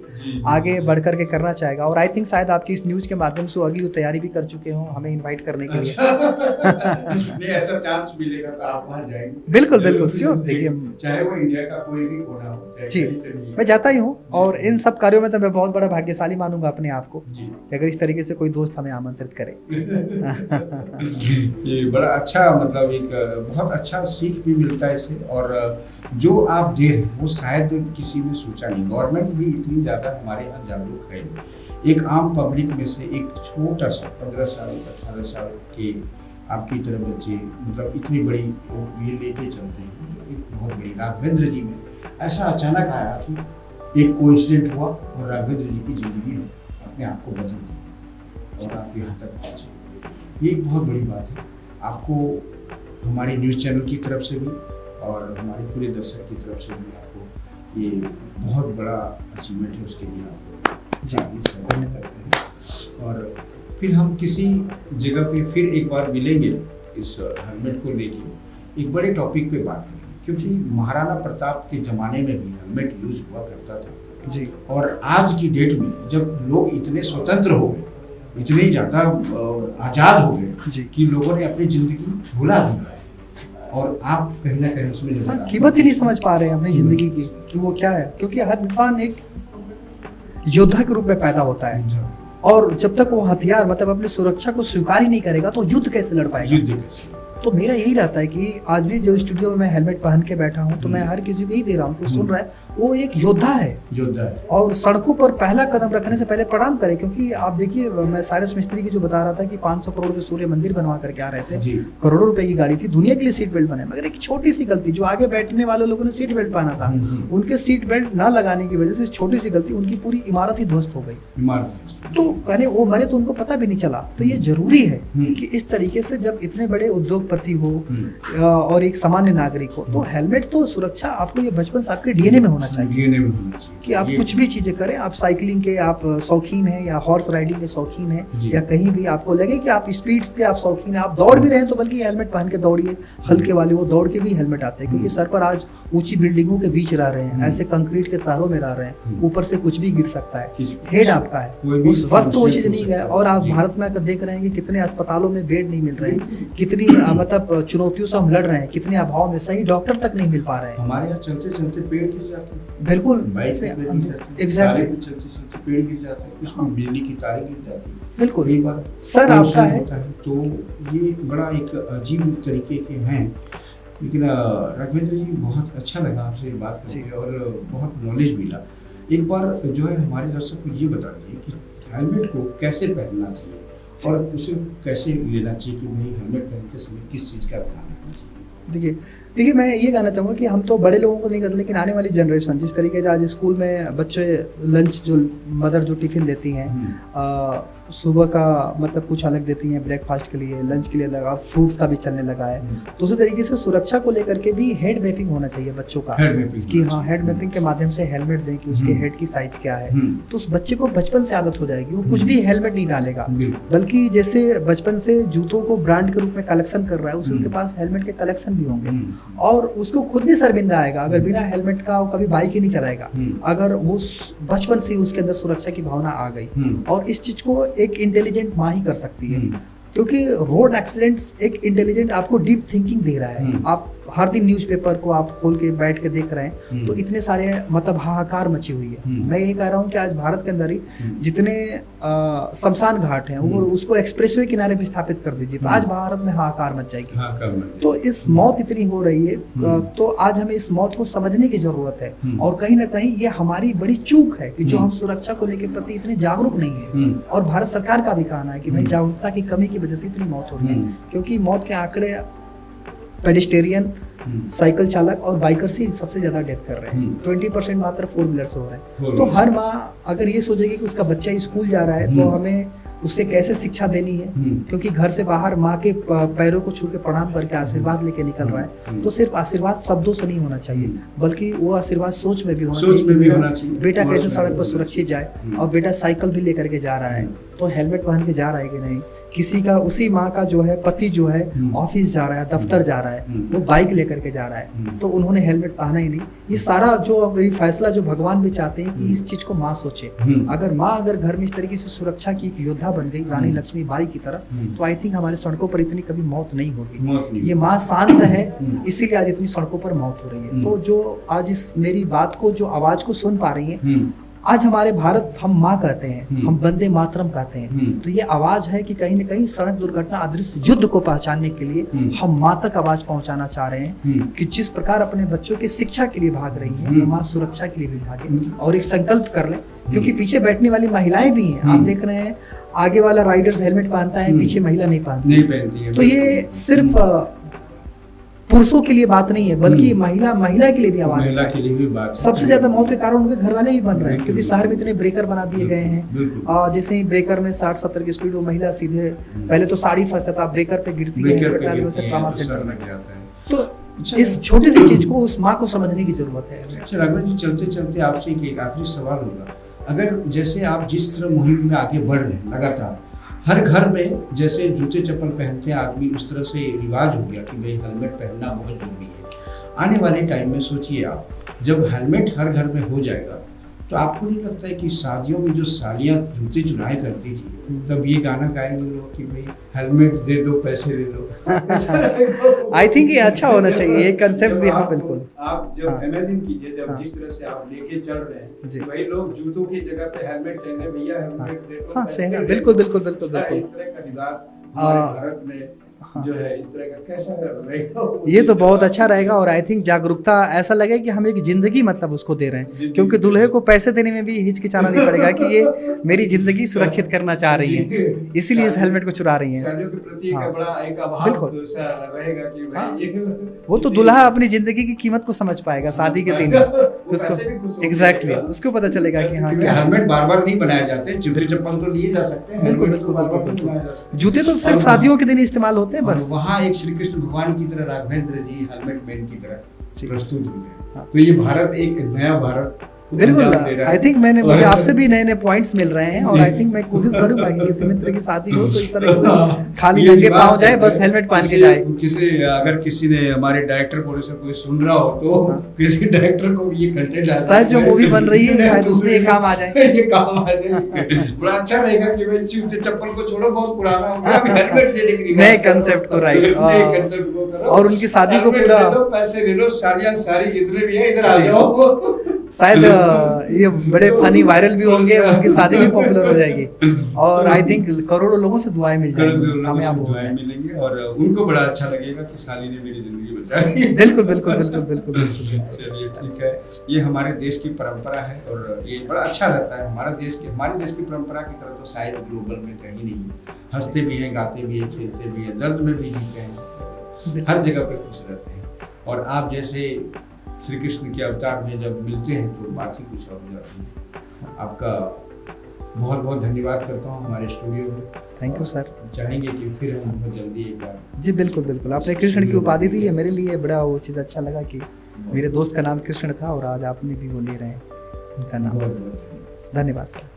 आगे बढ़ करके करना चाहेगा। और आई थिंक शायद आपकी इस न्यूज के माध्यम से अगली तैयारी भी कर चुके हो हमें इन्वाइट करने के लिए। नहीं, ऐसा चांस मिलेगा तो आप वहाँ जाएंगे। बिल्कुल बिल्कुल श्योर, देखिए चाहे वो इंडिया का कोई भी कोना हो, जी मैं जाता ही हूँ, और इन सब कार्यों में तो मैं बहुत बड़ा भाग्यशाली मानूंगा अपने आप को कि अगर इस तरीके से कोई दोस्त हमें आमंत्रित करे। ये बड़ा अच्छा, मतलब एक बहुत अच्छा सीख भी मिलता है इससे। और जो आप दे रहे हैं वो शायद किसी ने सोचा नहीं, गवर्नमेंट भी इतनी ज़्यादा हमारे यहाँ जागरूक है। एक आम पब्लिक में से एक छोटा सा 15 साल 18 साल के आपकी तरह बच्चे, मतलब इतनी बड़ी ये लेके चलते हैं। एक बहुत बड़ी राघवेंद्र जी में ऐसा अचानक आया कि एक कोइंसिडेंट हुआ और राघवेंद्र जी की जिंदगी में अपने आप को बदल दी और आप यहाँ तक पहुँचे। ये एक बहुत बड़ी बात है। आपको हमारी न्यूज़ चैनल की तरफ से भी और हमारे पूरे दर्शक की तरफ से भी आपको ये बहुत बड़ा अचीवमेंट है, उसके लिए आपको जागरूक करते हैं। और फिर हम किसी जगह पे फिर एक बार मिलेंगे इस हेलमेट को लेके, एक बड़े टॉपिक पे बात करेंगे, क्योंकि महाराणा प्रताप के ज़माने में भी हेलमेट यूज हुआ करता था जी। और आज की डेट में जब लोग इतने स्वतंत्र हो गए, इतने ज़्यादा आज़ाद हो गए कि लोगों ने अपनी ज़िंदगी भुला दी है, और आप कहीं ना कहीं उसमें कीमत ही नहीं समझ पा रहे हैं अपनी ज़िंदगी की कि वो क्या है। क्योंकि हर इंसान एक योद्धा के रूप में पैदा होता है, और जब तक वो हथियार मतलब अपनी सुरक्षा को स्वीकार ही नहीं करेगा तो युद्ध कैसे लड़ पाएगा। युद्ध कैसे। तो मेरा यही रहता है कि आज भी जो स्टूडियो में मैं हेलमेट पहन के बैठा हूँ तो मैं हर किसी को यही दे रहा हूँ, सुन रहा है वो एक योद्धा है, योद्धा है। और सड़कों पर पहला कदम रखने से पहले प्रणाम करें, क्योंकि आप देखिए मैं साइरस मिस्त्री की जो बता रहा था कि 500 करोड़ के सूर्य मंदिर बनवा करके आ रहे थे, करोड़ों रुपए की गाड़ी थी, दुनिया के लिए सीट बेल्ट बने, मगर एक छोटी सी गलती, जो आगे बैठने वाले लोगों ने सीट बेल्ट पहना था उनके सीट बेल्ट ना लगाने की वजह से छोटी सी गलती उनकी पूरी इमारत ही ध्वस्त हो गई। तो कहने वो मरे तो उनको पता भी नहीं चला। तो ये जरूरी है कि इस तरीके से जब इतने बड़े उद्योगपति हो और एक सामान्य नागरिक हो तो हेलमेट तो सुरक्षा आपको ये बचपन से आपके डीएनए में होना चाहिए, कि आप कुछ भी चीजें करें, आप साइकिलिंग के आप शौकीन हैं या हॉर्स राइडिंग के शौकीन हैं या कहीं भी आपको लगे कि आप स्पीड्स के आप शौकीन हैं, आप दौड़ भी रहे हैं तो बल्कि हेलमेट पहन के दौड़िए, हल्के वाले वो दौड़ के भी हेलमेट आते हैं, क्योंकि सर पर आज ऊंची बिल्डिंगों के बीच रह रहे हैं, ऐसे कंक्रीट के शहरों में रह रहे हैं, ऊपर से कुछ भी गिर सकता है, हेड आपका है, उस वक्त तो वो चीज नहीं गया। और आप भारत में देख रहे हैं कि कितने अस्पतालों में बेड नहीं मिल रहे हैं, कितनी मतलब चुनौतियों से हम लड़ रहे हैं, कितने अभाव में सही डॉक्टर तक नहीं मिल पा रहे हैं। हमारे यहाँ चलते चलते पेड़ गिर जाते हैं, बिल्कुल एग्जैक्टली, चलते चलते पेड़ गिर जाते हैं, उसमें बिजली की तारें गिर जाती हैं, बिल्कुल एक बार सर आपका है। तो ये बड़ा एक अजीब तरीके के हैं। लेकिन राघवेंद्र जी बहुत अच्छा लगा आपसे बात करके और बहुत नॉलेज मिला। एक बार जो है हमारे दर्शक को ये बता दिए कि हेलमेट को कैसे पहनना चाहिए और उसे कैसे लेना चाहिए, कि भाई हेलमेट पहनते समय किस चीज़ का ध्यान रखना चाहिए। देखिए मैं ये कहना चाहूँगा कि हम तो बड़े लोगों को नहीं करते, लेकिन आने वाली जनरेशन जिस तरीके से आज स्कूल में बच्चे लंच जो मदर जो टिफ़िन देती हैं सुबह का मतलब कुछ अलग देती हैं, ब्रेकफास्ट के लिए, लंच के लिए लगा, फ्रूट्स का भी चलने लगा है, तो उसी तरीके से सुरक्षा को लेकर के भी हेड मैपिंग होना चाहिए बच्चों का, कि हाँ हेड मैपिंग के माध्यम से हेलमेट दें कि उसके हेड की साइज क्या है, तो उस बच्चे को बचपन से आदत हो जाएगी, वो कुछ भी हेलमेट नहीं डालेगा, बल्कि जैसे बचपन से जूतों को ब्रांड के रूप में कलेक्शन कर रहा है, उसके पास हेलमेट के कलेक्शन रिएक्शन भी होंगे और उसको खुद भी शर्मिंदा आएगा अगर बिना हेलमेट का वो कभी बाइक ही नहीं चलाएगा। अगर वो बचपन से उसके अंदर सुरक्षा की भावना आ गई और इस चीज को एक इंटेलिजेंट माँ ही कर सकती है, क्योंकि रोड एक्सीडेंट्स एक इंटेलिजेंट आपको डीप थिंकिंग दे रहा है। आप हर दिन न्यूज़पेपर को आप खोल के बैठ के देख रहे हैं तो इतने सारे मतलब हाहाकार मची हुई है। मैं ये कह रहा हूँ कि आज भारत के अंदर ही जितने शमशान घाट हैं वो उसको एक्सप्रेसवे किनारे भी स्थापित कर दीजिए तो आज भारत में हाहाकार मच जाएगी। तो इस मौत इतनी हो रही है तो आज हमें इस मौत को समझने की जरूरत है और कहीं ना कहीं ये हमारी बड़ी चूक है कि जो हम सुरक्षा को लेकर प्रति इतने जागरूक नहीं है। और भारत सरकार का भी कहना है कि भाई जागरूकता की कमी की वजह से इतनी मौत हो रही है, क्योंकि मौत के आंकड़े पेडिस्टेरियन, साइकिल चालक और बाइकर से सबसे ज्यादा डेथ कर रहे हैं। 20% मात्र 4 व्हीलर से हो रहा है। तो हर माँ अगर ये सोचेगी कि उसका बच्चा स्कूल जा रहा है तो हमें उससे कैसे शिक्षा देनी है, क्योंकि घर से बाहर माँ के पैरों को छू के प्रणाम करके आशीर्वाद लेके निकल रहा है, तो सिर्फ आशीर्वाद शब्दों से नहीं होना चाहिए बल्कि वो आशीर्वाद सोच में भी होना चाहिए। बेटा कैसे सड़क पर सुरक्षित जाए और बेटा साइकिल भी लेकर के जा रहा है तो हेलमेट पहन के जा रहा है कि नहीं। किसी का उसी माँ का जो है पति जो है ऑफिस जा रहा है, दफ्तर जा रहा है, वो बाइक लेकर के जा रहा है तो उन्होंने हेलमेट पहना ही नहीं। ये सारा जो फैसला जो भगवान भी चाहते हैं कि इस चीज को माँ सोचे। अगर माँ अगर घर में इस तरीके से सुरक्षा की योद्धा बन गई रानी लक्ष्मीबाई की तरह तो आई थिंक हमारे सड़कों पर इतनी कभी मौत नहीं होगी। ये माँ शांत है इसीलिए आज इतनी सड़कों पर मौत हो रही है। तो जो आज इस मेरी बात को जो आवाज को सुन पा रही है, आज हमारे भारत हम माँ कहते हैं, हम वंदे मातरम कहते हैं, तो ये आवाज है कि कहीं न कहीं सड़क दुर्घटना अदृश्य युद्ध को पहचानने के लिए हम माँ तक आवाज पहुंचाना चाह रहे हैं कि जिस प्रकार अपने बच्चों की शिक्षा के लिए भाग रही है वो माँ सुरक्षा के लिए भी भागे और एक संकल्प कर लें, क्योंकि पीछे बैठने वाली महिलाएं भी हैं। आप देख रहे हैं आगे वाला राइडर्स हेलमेट पहनता है, पीछे महिला नहीं पहनती है। तो ये सिर्फ पुरुषों के लिए बात नहीं है बल्कि महिला के लिए भी आवाज है। सबसे ज्यादा मौत के कारण उनके घर वाले ही बन रहे हैं, क्योंकि शहर में इतने ब्रेकर बना दिए गए हैं। जैसे ही ब्रेकर में 60-70 की स्पीड वो महिला सीधे पहले तो साड़ी फंसता था, ब्रेकर पे गिरती है, ट्रॉमा सेंटर में जाता है। तो इस छोटी सी चीज को उस माँ को समझने की जरूरत है। अच्छा राघव जी, चलते चलते आपसे एक आखिरी सवाल होगा, अगर जैसे आप जिस तरह मुहिम में आगे बढ़ रहे हैं लगातार, हर घर में जैसे जूते चप्पल पहनते हैं आदमी, उस तरह से रिवाज हो गया कि भाई हेलमेट पहनना बहुत जरूरी है। आने वाले टाइम में सोचिए आप, जब हेलमेट हर घर में हो जाएगा तो आपको नहीं लगता है कि शादियों में जो सालियाँ जूते चुराया करती थी तब ये गाना गाएंगे लोग कि भाई हेलमेट दे दो पैसे दे दो? आई थिंक ये अच्छा होना चाहिए, ये कंसेप्ट भी। हाँ बिल्कुल, आप जब इमेजिन कीजिए जब जिस तरह से आप लेके चल रहे हैं भाई लोग जूतों की जगह पे हेलमेट लेंगे, भैया हेलमेट दे दो। हाँ सही है, बिल्कुल बिल्कुल बिल्कुल बिल्कुल। इस तरह का रिवाज भारत में जो है इस तरह का कैसा रहेगा? ये तो बहुत अच्छा रहेगा और आई थिंक जागरूकता ऐसा लगे कि हम एक जिंदगी मतलब उसको दे रहे हैं, क्योंकि दूल्हे को पैसे देने में भी हिचकिचाना नहीं पड़ेगा कि ये मेरी जिंदगी सुरक्षित करना चाह रही है, इसीलिए इस हेलमेट को चुरा रही है। बिल्कुल वो तो दूल्हा अपनी जिंदगी की कीमत को समझ पाएगा शादी के दिन, उसको एग्जैक्टली उसको पता चलेगा कि हाँ हेलमेट बार बार नहीं बनाए जाते, जूते चप्पल तो लिए जा सकते हैं, बिल्कुल बिल्कुल। जूते तो सिर्फ शादियों के दिन इस्तेमाल होते हैं बस। वहाँ एक श्री कृष्ण भगवान की तरह राघवेंद्र जी हेलमेट मैन की तरह प्रस्तुत होते हैं। तो ये भारत एक नया भारत बिल्कुल। आई थिंक मुझे आपसे भी नए नए पॉइंट्स मिल रहे हैं और आई थिंक मैं कोशिश करूंगा कि किसी मित्र की शादी हो तो इस तरह खाली नंगे पाँव जाए, बस हेलमेट पहन के जाए। अगर किसी ने हमारे डायरेक्टर प्रोड्यूसर कोई सुन रहा हो तो किसी डायरेक्टर को ये कंटेंट शायद जो मूवी बन रही है शायद उसमें ये काम आ जाए, ये काम आ जाए। बड़ा अच्छा रहेगा कि भाई जूते चप्पल को छोड़ो, बहुत पुराना हो गया, हेलमेट देने की नए कंसेप्ट को राइट, और उनकी शादी को पूरा पैसे ले लो, सालियां सारी जितने भी है इधर आ जाओ। शायद ये बड़े फनी वायरल भी होंगे, उनकी शादी भी पॉपुलर हो जाएगी और आई थिंक करोड़ों लोगों से दुआएं मिल जाएंगी और उनको बड़ा अच्छा लगेगा कि साली ने मेरी जिंदगी बचा दी। बिल्कुल बिल्कुल बिल्कुल बिल्कुल। चलिए ठीक है, ये हमारे देश की परंपरा है और ये बड़ा अच्छा रहता है। हमारे देश की परंपरा की तरह तो शायद ग्लोबल में कहीं नहीं है। हंसते भी हैं, गाते भी हैं, खेलते भी हैं, दर्द में भी जीते हैं, हर जगह पे खुश रहते हैं। और आप जैसे श्री कृष्ण के अवतार में जब मिलते हैं तो बात ही कुछ और हो जाती है। आपका बहुत बहुत धन्यवाद करता हूँ हमारे स्टूडियो में। Thank you sir. चाहेंगे कि फिर हम बहुत जल्दी एक बार। जी बिल्कुल बिल्कुल, आपने कृष्ण की उपाधि दी है, मेरे लिए बड़ा वो चीज़ अच्छा लगा कि मेरे दोस्त का नाम कृष्ण था और आज आपने भी वो ले रहे हैं उनका नाम। बहुत बहुत धन्यवाद सर।